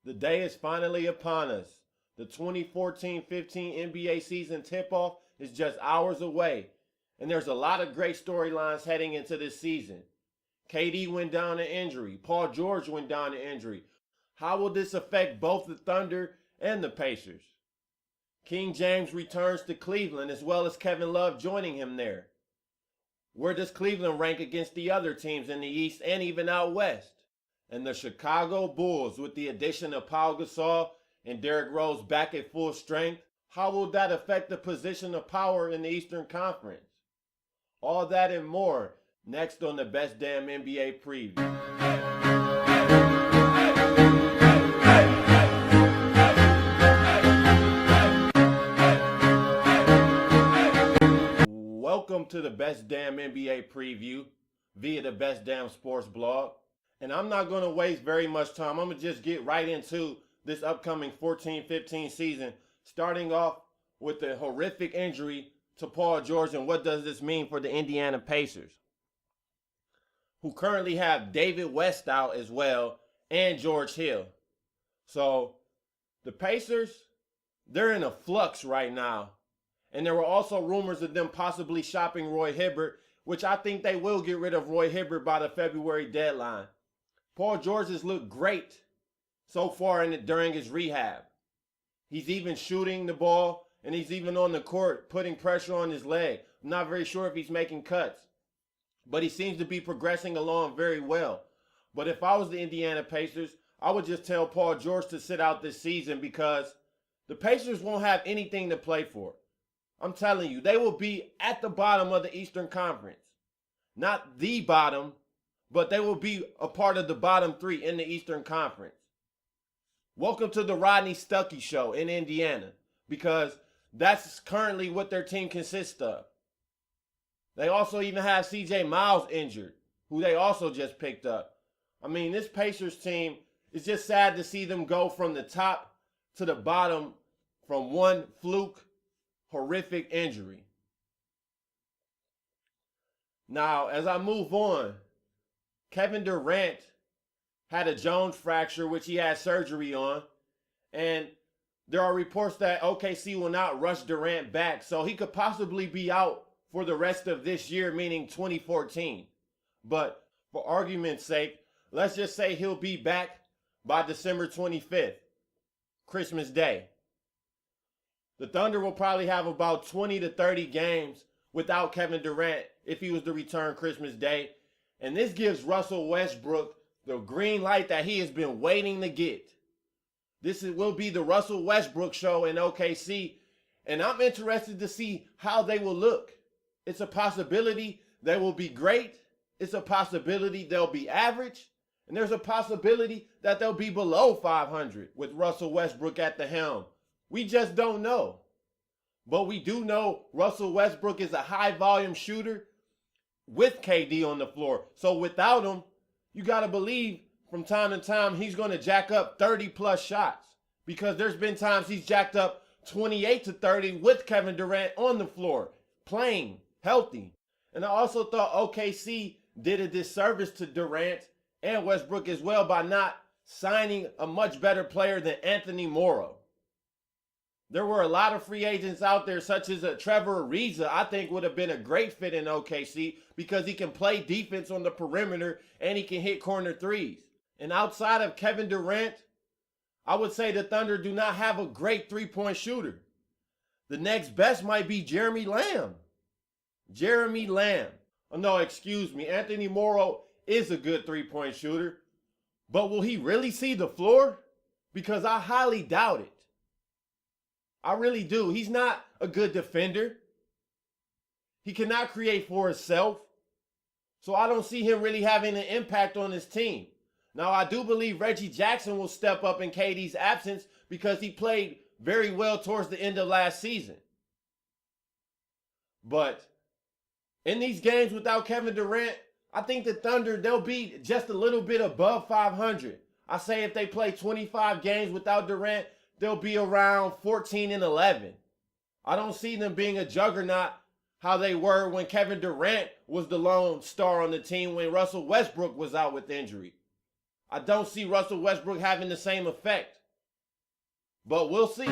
The day is finally upon us. The 2014-15 NBA season tip-off is just hours away, and there's a lot of great storylines heading into this season. KD went down to injury. Paul George went down to injury. How will this affect both the Thunder and the Pacers? King James returns to Cleveland, as well as Kevin Love joining him there. Where does Cleveland rank against the other teams in the East and even out West? And the Chicago Bulls, with the addition of Paul Gasol and Derrick Rose back at full strength, how will that affect the position of power in the Eastern Conference? All that and more next on the Best Damn NBA Preview. Welcome to the Best Damn NBA Preview via the Best Damn Sports blog. And I'm not going to waste very much time. I'm going to just get right into this upcoming 14-15 season, starting off with the horrific injury to Paul George and what does this mean for the Indiana Pacers, who currently have David West out as well and George Hill. So the Pacers, they're in a flux right now. And there were also rumors of them possibly shopping Roy Hibbert, which I think they will get rid of Roy Hibbert by the February deadline. Paul George has looked great so far during his rehab. He's even shooting the ball, and he's even on the court putting pressure on his leg. I'm not very sure if he's making cuts, but he seems to be progressing along very well. But if I was the Indiana Pacers, I would just tell Paul George to sit out this season because the Pacers won't have anything to play for. I'm telling you, they will be at the bottom of the Eastern Conference. Not the bottom, but they will be a part of the bottom three in the Eastern Conference. Welcome to the Rodney Stuckey Show in Indiana, because that's currently what their team consists of. They also even have C.J. Miles injured, who they also just picked up. I mean, this Pacers team, it's just sad to see them go from the top to the bottom from one fluke, horrific injury. Now, as I move on, Kevin Durant had a Jones fracture, which he had surgery on. And there are reports that OKC will not rush Durant back. So he could possibly be out for the rest of this year, meaning 2014. But for argument's sake, let's just say he'll be back by December 25th, Christmas Day. The Thunder will probably have about 20 to 30 games without Kevin Durant if he was to return Christmas Day. And this gives Russell Westbrook the green light that he has been waiting to get. Will be the Russell Westbrook show in OKC. And I'm interested to see how they will look. It's a possibility they will be great. It's a possibility they'll be average. And there's a possibility that they'll be below 500 with Russell Westbrook at the helm. We just don't know. But we do know Russell Westbrook is a high volume shooter with KD on the floor. So without him, you got to believe from time to time he's going to jack up 30 plus shots, because there's been times he's jacked up 28 to 30 with Kevin Durant on the floor, playing healthy. And I also thought OKC did a disservice to Durant and Westbrook as well by not signing a much better player than Anthony Morrow. There were a lot of free agents out there, such as Trevor Ariza, I think would have been a great fit in OKC because he can play defense on the perimeter and he can hit corner threes. And outside of Kevin Durant, I would say the Thunder do not have a great three-point shooter. The next best might be Jeremy Lamb. Oh, no, excuse me. Anthony Morrow is a good three-point shooter. But will he really see the floor? Because I highly doubt it. I really do. He's not a good defender. He cannot create for himself. So I don't see him really having an impact on his team. Now, I do believe Reggie Jackson will step up in KD's absence because he played very well towards the end of last season. But in these games without Kevin Durant, I think the Thunder, they'll be just a little bit above 500. I say if they play 25 games without Durant, they'll be around 14 and 11. I don't see them being a juggernaut how they were when Kevin Durant was the lone star on the team when Russell Westbrook was out with injury. I don't see Russell Westbrook having the same effect. but we'll see.